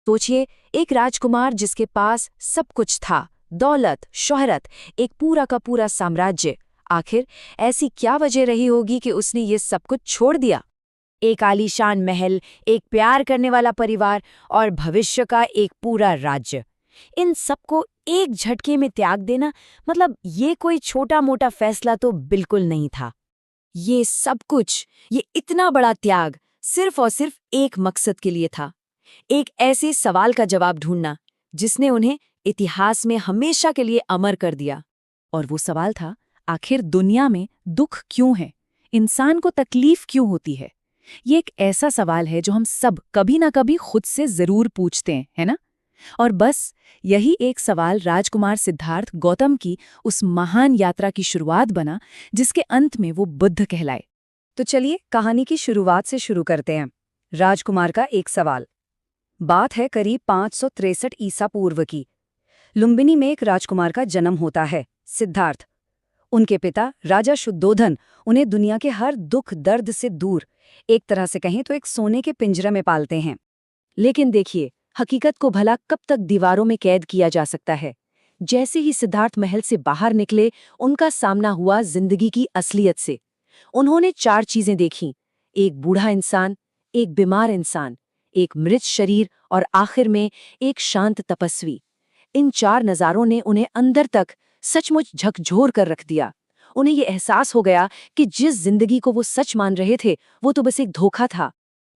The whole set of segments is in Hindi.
सोचिए, एक राजकुमार जिसके पास सब कुछ था, दौलत, शोहरत, एक पूरा का पूरा साम्राज्य। आखिर ऐसी क्या वजह रही होगी कि उसने ये सब कुछ छोड़ दिया? एक आलीशान महल, एक प्यार करने वाला परिवार और भविष्य का एक पूरा राज्य। इन सबको एक झटके में त्याग देना, मतलब ये कोई छोटा मोटा फैसला तो बिल्कुल नहीं था। ये सब कुछ, ये इतना बड़ा त्याग सिर्फ और सिर्फ एक मकसद के लिए था। एक ऐसे सवाल का जवाब ढूंढना जिसने उन्हें इतिहास में हमेशा के लिए अमर कर दिया। और वो सवाल था, आखिर दुनिया में दुख क्यों है? इंसान को तकलीफ क्यों होती है? ये एक ऐसा सवाल है जो हम सब कभी ना कभी खुद से जरूर पूछते हैं, है ना? और बस यही एक सवाल राजकुमार सिद्धार्थ गौतम की उस महान यात्रा की शुरुआत बना, जिसके अंत में वो बुद्ध कहलाए। तो चलिए कहानी की शुरुआत से शुरू करते हैं। राजकुमार का एक सवाल। बात है करीब 563 ईसा पूर्व की। लुम्बिनी में एक राजकुमार का जन्म होता है, सिद्धार्थ। उनके पिता राजा शुद्धोधन उन्हें दुनिया के हर दुख दर्द से दूर, एक तरह से कहें तो एक सोने के पिंजरे में पालते हैं। लेकिन देखिए, हकीकत को भला कब तक दीवारों में कैद किया जा सकता है? जैसे ही सिद्धार्थ महल से बाहर निकले, उनका सामना हुआ जिंदगी की असलियत से। उन्होंने 4 चीजें देखीं: एक बूढ़ा इंसान, एक बीमार इंसान, एक मृत शरीर और आखिर में एक शांत तपस्वी। इन 4 नज़ारों ने उन्हें अंदर तक सचमुच झकझोर कर रख दिया। उन्हें ये एहसास हो गया कि जिस जिंदगी को वो सच मान रहे थे, वो तो बस एक धोखा था।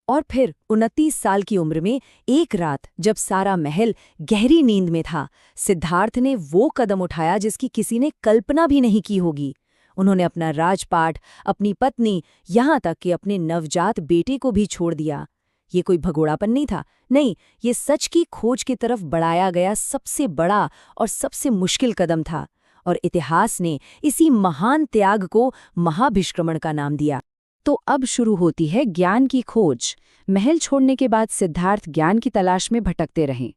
और फिर 29 साल की उम्र में एक रात, जब सारा महल गहरी नींद में था, सिद्धार्थ ने वो कदम उठाया जिसकी किसी ने कल्पना भी नहीं की होगी। उन्होंने अपना राजपाट, अपनी पत्नी, यहाँ तक कि अपने नवजात बेटे को भी छोड़ दिया। ये कोई भगोड़ापन नहीं था, नहीं, ये सच की खोज की तरफ बढ़ाया गया सबसे बड़ा और सबसे मुश्किल कदम था। और इतिहास ने इसी महान त्याग को महाभिष्क्रमण का नाम दिया। तो अब शुरू होती है ज्ञान की खोज। महल छोड़ने के बाद सिद्धार्थ ज्ञान की तलाश में भटकते रहे।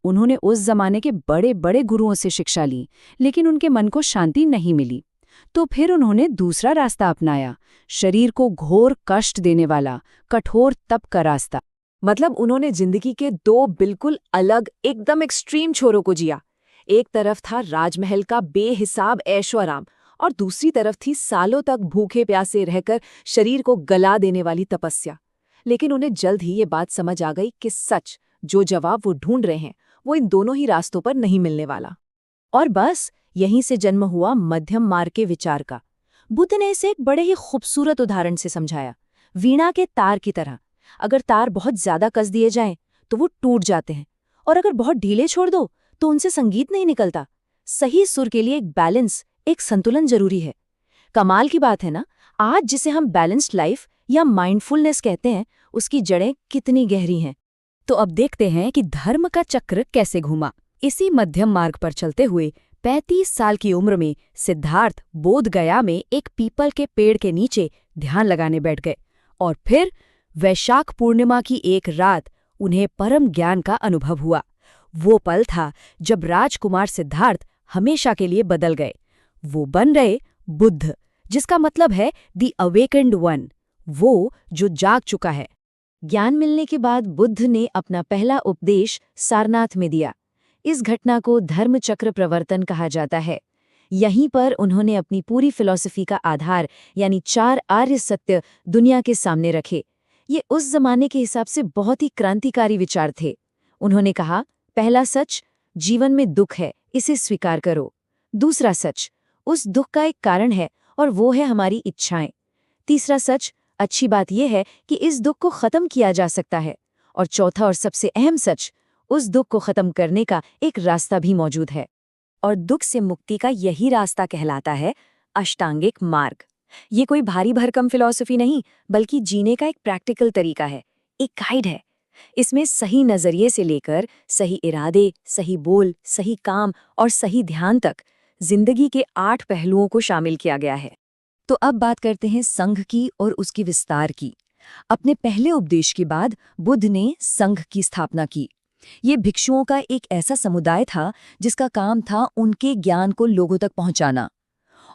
उन्होंने उस जमाने के बड़े बड़े गुरुओं से शिक्षा ली, लेकिन उनके मन को शांति नहीं मिली। तो फिर उन्होंने दूसरा रास्ता अपनाया, शरीर को घोर कष्ट देने वाला, कठोर तप का रास्ता। मतलब उन्होंने जिंदगी के 2 बिल्कुल अलग, एकदम एक्सट्रीम छोरों को जिया। एक तरफ था राजमहल का बेहिसाब ऐशो आराम, और दूसरी तरफ थी सालों तक भूखे प्यासे रहकर शरीर को गला देने वाली तपस्या। लेकिन उन्हें जल्द ही ये बात समझ आ गई कि सच, जो जवाब वो ढूंढ रहे हैं, वो इन दोनों ही रास्तों पर नहीं मिलने वाला। और बस यहीं से जन्म हुआ मध्यम मार्ग के विचार का। बुद्ध ने इसे एक बड़े ही खूबसूरत उदाहरण से समझाया, वीणा के तार की तरह। अगर तार बहुत ज्यादा कस दिए जाएं तो वो टूट जाते हैं, और अगर बहुत ढीले छोड़ दो तो उनसे संगीत नहीं निकलता। सही सुर के लिए एक बैलेंस, एक संतुलन जरूरी है। कमाल की बात है ना, आज जिसे हम बैलेंस्ड लाइफ या माइंडफुलनेस कहते हैं, उसकी जड़ें कितनी गहरी हैं। तो अब देखते हैं कि धर्म का चक्र कैसे घूमा। इसी मध्यम मार्ग पर चलते हुए 35 साल की उम्र में सिद्धार्थ बोध गया में एक पीपल के पेड़ के नीचे ध्यान लगाने बैठ गए। और फिर वैशाख पूर्णिमा की एक रात उन्हें परम ज्ञान का अनुभव हुआ। वो पल था जब राजकुमार सिद्धार्थ हमेशा के लिए बदल गए। वो बन रहे बुद्ध, जिसका मतलब है द अवेकेंड वन, वो जो जाग चुका है। ज्ञान मिलने के बाद बुद्ध ने अपना पहला उपदेश सारनाथ में दिया। इस घटना को धर्म चक्र प्रवर्तन कहा जाता है। यहीं पर उन्होंने अपनी पूरी फिलॉसफी का आधार, यानी 4 आर्य सत्य दुनिया के सामने रखे। ये उस जमाने के हिसाब से बहुत ही क्रांतिकारी विचार थे। उन्होंने कहा, पहला सच, जीवन में दुख है, इसे स्वीकार करो। दूसरा सच, उस दुख का एक कारण है और वो है हमारी इच्छाएं। तीसरा सच, अच्छी बात यह है कि इस दुख को खत्म किया जा सकता है। और चौथा और सबसे अहम सच, उस दुख को खत्म करने का एक रास्ता भी मौजूद है। और दुख से मुक्ति का यही रास्ता कहलाता है अष्टांगिक मार्ग। ये कोई भारी भरकम फिलॉसफी नहीं, बल्कि जीने का एक प्रैक्टिकल तरीका है, एक गाइड है। इसमें सही नजरिए से लेकर सही इरादे, सही बोल, सही काम और सही ध्यान तक जिंदगी के 8 पहलुओं को शामिल किया गया है। तो अब बात करते हैं संघ की और उसकी विस्तार की। अपने पहले उपदेश के बाद बुद्ध ने संघ की स्थापना की। ये भिक्षुओं का एक ऐसा समुदाय था जिसका काम था उनके ज्ञान को लोगों तक पहुंचाना।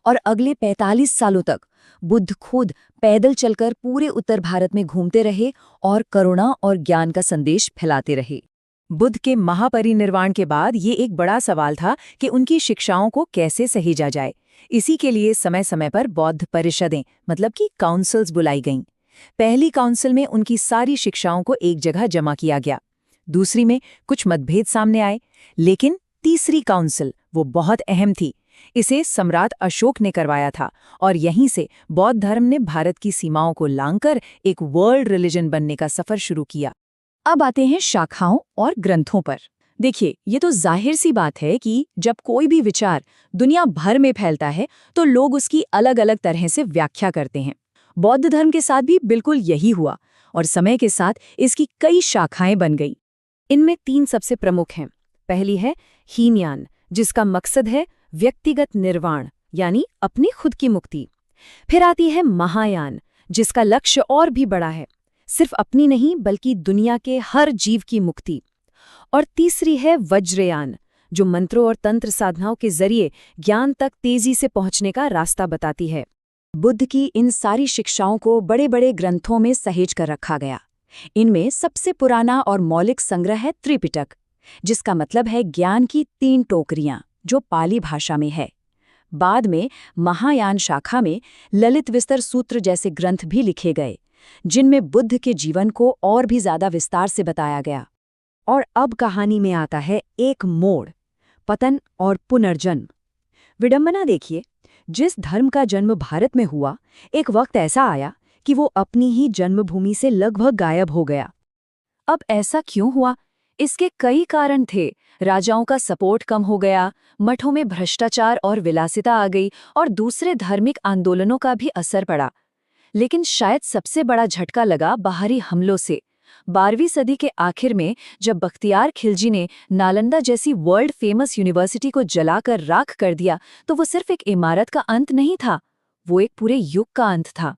और अगले 45 सालों तक बुद्ध खुद पैदल चलकर पूरे उत्तर भारत में घूमते रहे और करुणा और ज्ञान का संदेश फैलाते रहे। बुद्ध के महापरिनिर्वाण के बाद ये एक बड़ा सवाल था कि उनकी शिक्षाओं को कैसे सहेजा जाए। इसी के लिए समय समय पर बौद्ध परिषदें मतलब कि काउंसिल्स बुलाई गईं। पहली काउंसिल में उनकी सारी शिक्षाओं को एक जगह जमा किया गया। दूसरी में कुछ मतभेद सामने आए, लेकिन तीसरी काउंसिल वो बहुत अहम थी। इसे सम्राट अशोक ने करवाया था और यहीं से बौद्ध धर्म ने भारत की सीमाओं को लांघकर एक वर्ल्ड रिलीजन बनने का सफर शुरू किया। अब आते हैं शाखाओं और ग्रंथों पर। देखिए, ये तो जाहिर सी बात है कि जब कोई भी विचार दुनिया भर में फैलता है तो लोग उसकी अलग अलग तरह से व्याख्या करते हैं। बौद्ध धर्म के साथ भी बिल्कुल यही हुआ और समय के साथ इसकी कई शाखाएं बन गई। इनमें 3 सबसे प्रमुख हैं। पहली है हीनयान, जिसका मकसद है व्यक्तिगत निर्वाण यानी अपनी खुद की मुक्ति। फिर आती है महायान, जिसका लक्ष्य और भी बड़ा है, सिर्फ अपनी नहीं बल्कि दुनिया के हर जीव की मुक्ति। और तीसरी है वज्रयान, जो मंत्रों और तंत्र साधनाओं के जरिए ज्ञान तक तेजी से पहुंचने का रास्ता बताती है। बुद्ध की इन सारी शिक्षाओं को बड़े बड़े ग्रंथों में सहेज कर रखा गया। इनमें सबसे पुराना और मौलिक संग्रह है त्रिपिटक, जिसका मतलब है ज्ञान की 3 टोकरियां, जो पाली भाषा में है। बाद में महायान शाखा में ललित विस्तर सूत्र जैसे ग्रंथ भी लिखे गए, जिनमें बुद्ध के जीवन को और भी ज्यादा विस्तार से बताया गया। और अब कहानी में आता है एक मोड़, पतन और पुनर्जन्म। विडंबना देखिए, जिस धर्म का जन्म भारत में हुआ, एक वक्त ऐसा आया कि वो अपनी ही जन्मभूमि से लगभग गायब हो गया। अब ऐसा क्यों हुआ? इसके कई कारण थे। राजाओं का सपोर्ट कम हो गया, मठों में भ्रष्टाचार और विलासिता आ गई और दूसरे धार्मिक आंदोलनों का भी असर पड़ा। लेकिन शायद सबसे बड़ा झटका लगा बाहरी हमलों से। 12वीं सदी के आखिर में जब बख्तियार खिलजी ने नालंदा जैसी वर्ल्ड फेमस यूनिवर्सिटी को जलाकर राख कर दिया, तो वो सिर्फ एक इमारत का अंत नहीं था, वो एक पूरे युग का अंत था।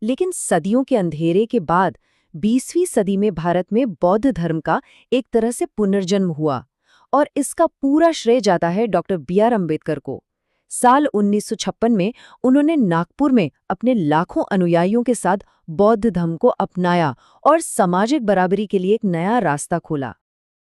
लेकिन सदियों के अंधेरे के बाद 20वीं सदी में भारत में बौद्ध धर्म का एक तरह से पुनर्जन्म हुआ और इसका पूरा श्रेय जाता है डॉक्टर BR अम्बेडकर को। साल 1956 में उन्होंने नागपुर में अपने लाखों अनुयायियों के साथ बौद्ध धर्म को अपनाया और सामाजिक बराबरी के लिए एक नया रास्ता खोला।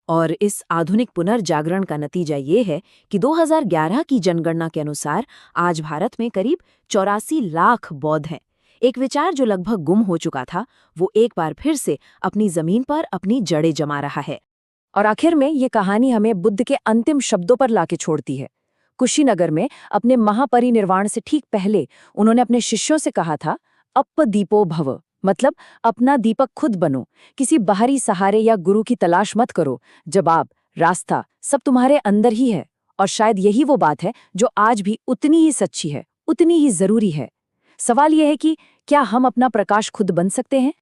और इस आधुनिक पुनर्जागरण का नतीजा ये है कि 2011 की जनगणना के अनुसार आज भारत में करीब 84 लाख बौद्ध हैं। एक विचार जो लगभग गुम हो चुका था, वो एक बार फिर से अपनी जमीन पर अपनी जड़ें जमा रहा है। और आखिर में ये कहानी हमें बुद्ध के अंतिम शब्दों पर लाके छोड़ती है। कुशीनगर में अपने महापरिनिर्वाण से ठीक पहले उन्होंने अपने शिष्यों से कहा था, अप्प दीपो भव, मतलब अपना दीपक खुद बनो, किसी बाहरी सहारे या गुरु की तलाश मत करो। जवाब, रास्ता सब तुम्हारे अंदर ही है। और शायद यही वो बात है जो आज भी उतनी ही सच्ची है, उतनी ही जरूरी है। सवाल यह है कि क्या हम अपना प्रकाश खुद बन सकते हैं?